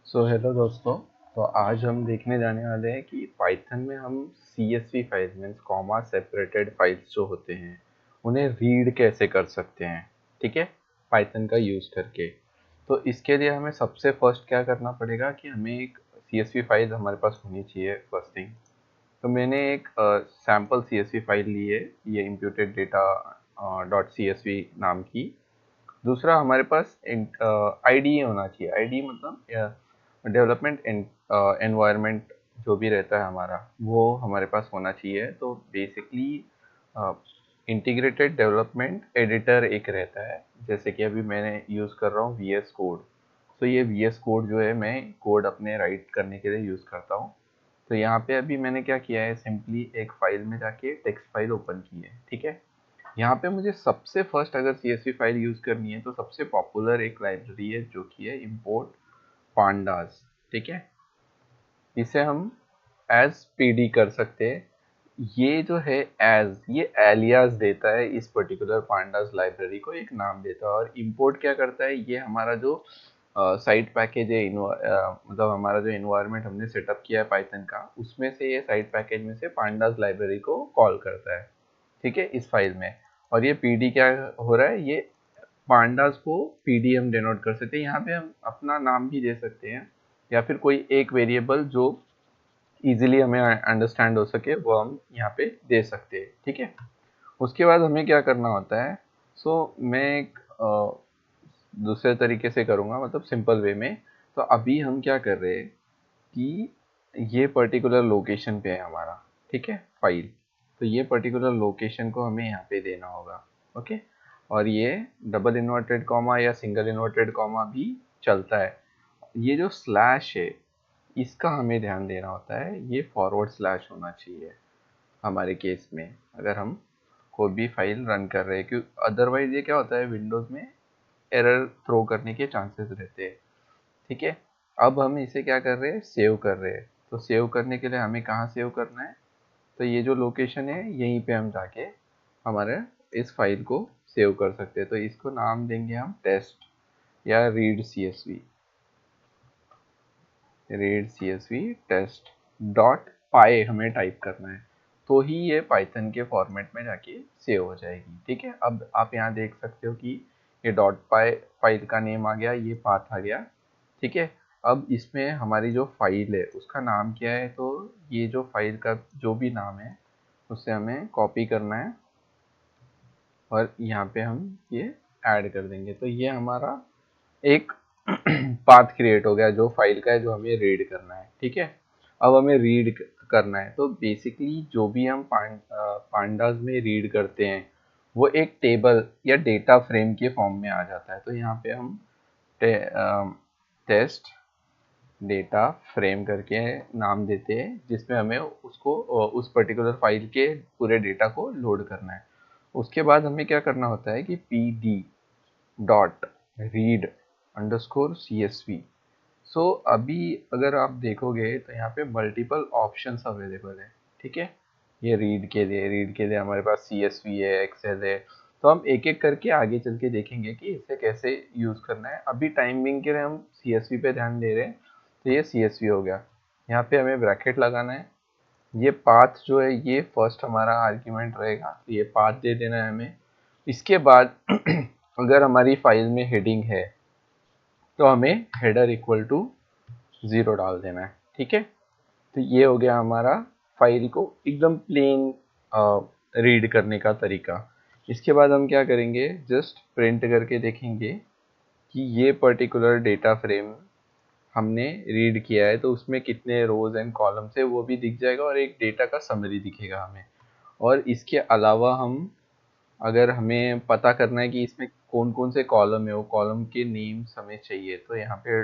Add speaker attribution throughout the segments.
Speaker 1: Hello दोस्तों। तो आज हम देखने जाने वाले हैं कि पाइथन में हम CSV file means comma separated files जो होते हैं उन्हें रीड कैसे कर सकते हैं। ठीक है, पाइथन का यूज़ करके। तो इसके लिए हमें सबसे फर्स्ट क्या करना पड़ेगा कि हमें एक CSV फाइल हमारे पास होनी चाहिए फर्स्ट थिंग। तो मैंने एक सैम्पल CSV फाइल ली है, ये इम्प्यूटेड डेटा .csv नाम की। दूसरा हमारे पास IDE होना चाहिए। IDE मतलब डेवलपमेंट एनवायरनमेंट जो भी रहता है हमारा, वो हमारे पास होना चाहिए। तो बेसिकली इंटीग्रेटेड डेवलपमेंट एडिटर एक रहता है, जैसे कि अभी मैंने यूज़ कर रहा हूँ VS कोड। तो ये VS कोड जो है मैं कोड अपने राइट करने के लिए यूज़ करता हूँ। तो यहाँ पे अभी मैंने क्या किया है, सिंपली एक फाइल में जाके टेक्स्ट फाइल ओपन की है। ठीक है, यहाँ पे मुझे सबसे फर्स्ट अगर CSV फाइल यूज़ करनी है तो सबसे पॉपुलर एक लाइब्रेरी है जो कि है import pandas। ठीक है, इसे हम एज PD कर सकते हैं। ये जो है एज, ये एलियास देता है, इस पर्टिकुलर पांडास लाइब्रेरी को एक नाम देता है। और इंपोर्ट क्या करता है, ये हमारा जो साइट पैकेज है, मतलब हमारा जो इन्वायरमेंट हमने सेटअप किया है पाइथन का, उसमें से ये साइट पैकेज में से पांडास लाइब्रेरी को कॉल करता है। ठीक है, इस फाइल में। और ये PD क्या हो रहा है, ये पांडास को PD हम डिनोट कर सकते हैं। यहाँ पे हम अपना नाम भी दे सकते हैं या फिर कोई एक वेरिएबल जो इजीली हमें अंडरस्टैंड हो सके वो हम यहाँ पे दे सकते हैं। ठीक है, उसके बाद हमें क्या करना होता है। मैं एक दूसरे तरीके से करूँगा, मतलब सिंपल वे में। तो अभी हम क्या कर रहे हैं कि ये पर्टिकुलर लोकेशन पे है हमारा, ठीक है, फाइल। तो ये पर्टिकुलर लोकेशन को हमें यहाँ पे देना होगा। ओके, और ये डबल इन्वर्टेड कॉमा या सिंगल इन्वर्टेड कॉमा भी चलता है। ये जो स्लैश है, इसका हमें ध्यान देना होता है, ये फॉरवर्ड स्लैश होना चाहिए हमारे केस में, अगर हम कोई भी फाइल रन कर रहे हैं। क्योंकि अदरवाइज ये क्या होता है, विंडोज़ में एरर थ्रो करने के चांसेस रहते हैं। ठीक है, अब हम इसे क्या कर रहे हैं, सेव कर रहे हैं। तो सेव करने के लिए हमें कहाँ सेव करना है, तो ये जो लोकेशन है यहीं पे हम जाके हमारे इस फाइल को सेव कर सकते हैं। तो इसको नाम देंगे हम टेस्ट या रीड CSV टेस्ट डॉट पाई हमें टाइप करना है। तो ही ये पाइथन के फॉर्मेट में जाके सेव हो जाएगी। ठीक है, अब आप यहाँ देख सकते हो कि ये डॉट पाई फाइल का नेम आ गया, ये पाथ आ गया। ठीक है, अब इसमें हमारी जो फाइल है उसका नाम क्या है, तो ये जो फाइल का जो भी नाम है उससे हमें कॉपी करना है और यहाँ पे हम ये ऐड कर देंगे। तो ये हमारा एक पाथ क्रिएट हो गया जो फाइल का है, जो हमें रीड करना है। ठीक है, अब हमें रीड करना है। तो बेसिकली जो भी हम पांडास में रीड करते हैं वो एक टेबल या डेटा फ्रेम के फॉर्म में आ जाता है। तो यहाँ पे हम टेस्ट डेटा फ्रेम करके नाम देते हैं, जिसमें हमें उसको उस पर्टिकुलर फाइल के पूरे डेटा को लोड करना है। उसके बाद हमें क्या करना होता है कि PD dot read underscore CSV। अभी अगर आप देखोगे तो यहाँ पे मल्टीपल ऑप्शंस अवेलेबल है। ठीक है, ये रीड के लिए हमारे पास CSV है, एक्सेल है। तो हम एक एक करके आगे चल के देखेंगे कि इसे कैसे यूज़ करना है। अभी टाइमिंग के लिए हम CSV पे ध्यान दे रहे हैं। तो ये CSV हो गया, यहाँ पे हमें ब्रैकेट लगाना है। ये पाथ जो है ये फर्स्ट हमारा आर्ग्यूमेंट रहेगा, तो ये पाथ दे देना है हमें। इसके बाद अगर हमारी फाइल में हेडिंग है तो हमें हेडर इक्वल टू 0 डाल देना है। ठीक है, तो ये हो गया हमारा फाइल को एकदम प्लेन रीड करने का तरीका। इसके बाद हम क्या करेंगे, जस्ट प्रिंट करके देखेंगे कि ये पर्टिकुलर डेटा फ्रेम हमने रीड किया है, तो उसमें कितने रोज एंड कॉलम्स है वो भी दिख जाएगा और एक डेटा का समरी दिखेगा हमें। और इसके अलावा हम, अगर हमें पता करना है कि इसमें कौन कौन से कॉलम है, वो कॉलम के नेम्स हमें चाहिए, तो यहाँ पे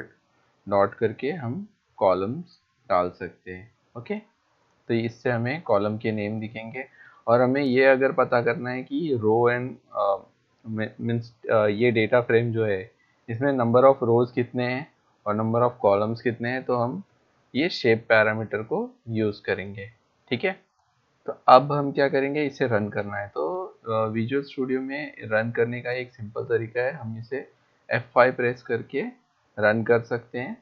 Speaker 1: डॉट करके हम कॉलम्स डाल सकते हैं। ओके, तो इससे हमें कॉलम के नेम दिखेंगे। और हमें ये अगर पता करना है कि रो एंड मीन्स ये डेटा फ्रेम जो है इसमें नंबर ऑफ रोज कितने हैं और नंबर ऑफ कॉलम्स कितने हैं, तो हम ये शेप पैरामीटर को यूज़ करेंगे। ठीक है, तो अब हम क्या करेंगे, इसे रन करना है। तो विजुअल स्टूडियो में रन करने का एक सिंपल तरीका है, हम इसे F5 प्रेस करके रन कर सकते हैं।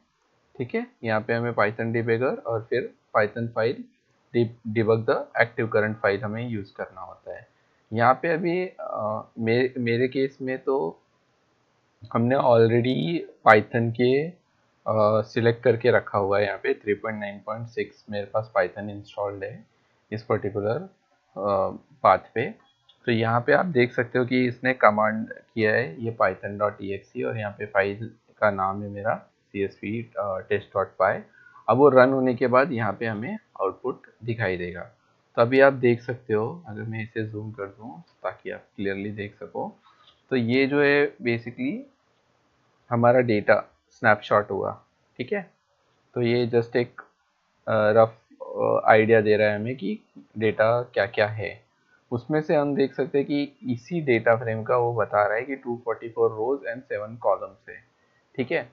Speaker 1: ठीक है, यहाँ पे हमें पाइथन डिबगर और फिर Python file debug the active current file हमें यूज़ करना होता है। यहाँ पे अभी मेरे केस में तो हमने ऑलरेडी पाइथन के सिलेक्ट करके रखा हुआ है। यहाँ पे 3.9.6 मेरे पास पाइथन इंस्टॉल्ड है इस पर्टिकुलर पाथ पे। तो यहाँ पे आप देख सकते हो कि इसने कमांड किया है ये python.exe और यहाँ पे फाइल का नाम है मेरा csv test.py। अब वो रन होने के बाद यहाँ पे हमें आउटपुट दिखाई देगा। तो अभी आप देख सकते हो, अगर मैं इसे जूम कर दूँ ताकि आप क्लियरली देख सको, तो ये जो है बेसिकली हमारा डेटा स्नैपशॉट हुआ। ठीक है, तो ये जस्ट एक रफ आइडिया दे रहा है हमें कि डेटा क्या क्या है। उसमें से हम देख सकते हैं कि इसी डेटा फ्रेम का वो बता रहा है कि 244 रोज एंड 7 कॉलम्स है। ठीक है,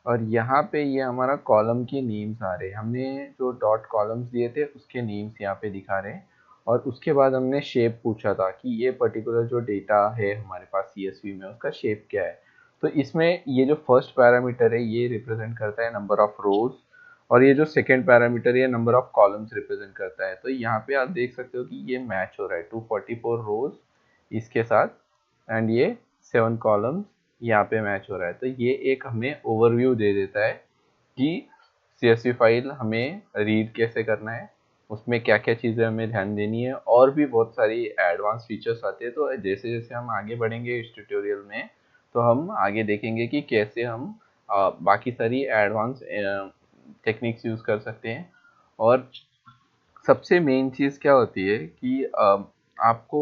Speaker 1: और यहाँ पे ये हमारा कॉलम के नेम्स आ रहे हैं। हमने जो डॉट कॉलम्स दिए थे उसके नेम्स यहाँ पे दिखा रहे हैं। और उसके बाद हमने शेप पूछा था कि ये पर्टिकुलर जो डेटा है हमारे पास CSV में उसका शेप क्या है। तो इसमें ये जो फर्स्ट पैरामीटर है ये रिप्रेजेंट करता है नंबर ऑफ रोज, और ये जो सेकेंड पैरामीटर ये नंबर ऑफ कॉलम्स रिप्रेजेंट करता है। तो यहाँ पे आप देख सकते हो कि ये मैच हो रहा है 244 रोज इसके साथ एंड ये 7 कॉलम्स यहाँ पे मैच हो रहा है। तो ये एक हमें ओवरव्यू दे देता है कि CSV फाइल हमें रीड कैसे करना है, उसमें क्या क्या चीज़ें हमें ध्यान देनी है, और भी बहुत सारी एडवांस फीचर्स आते हैं। तो जैसे जैसे हम आगे बढ़ेंगे इस ट्यूटोरियल में तो हम आगे देखेंगे कि कैसे हम बाकी सारी एडवांस टेक्निक्स यूज़ कर सकते हैं। और सबसे मेन चीज़ क्या होती है कि आपको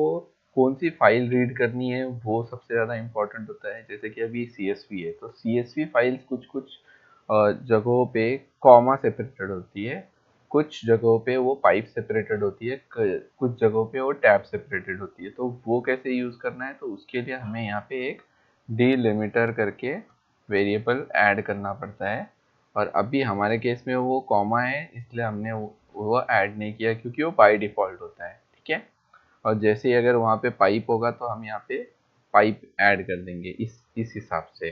Speaker 1: कौन सी फाइल रीड करनी है वो सबसे ज़्यादा इम्पोर्टेंट होता है। जैसे कि अभी CSV है तो CSV फाइल्स कुछ कुछ जगहों पे कॉमा सेपरेटेड होती है, कुछ जगहों पे वो पाइप सेपरेटेड होती है, कुछ जगहों पे वो टैब सेपरेटेड होती है। तो वो कैसे यूज़ करना है, तो उसके लिए हमें यहाँ पे एक डिलिमिटर करके वेरिएबल ऐड करना पड़ता है। और अभी हमारे केस में वो कॉमा है इसलिए हमने वो ऐड नहीं किया क्योंकि वो बाय डिफ़ॉल्ट होता है। ठीक है, और जैसे ही अगर वहाँ पे पाइप होगा तो हम यहाँ पे पाइप ऐड कर देंगे इस हिसाब से।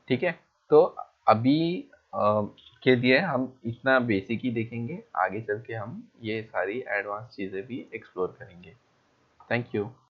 Speaker 1: ठीक है, तो अभी के लिए हम इतना बेसिक ही देखेंगे, आगे चल के हम ये सारी एडवांस चीज़ें भी एक्सप्लोर करेंगे। Thank you.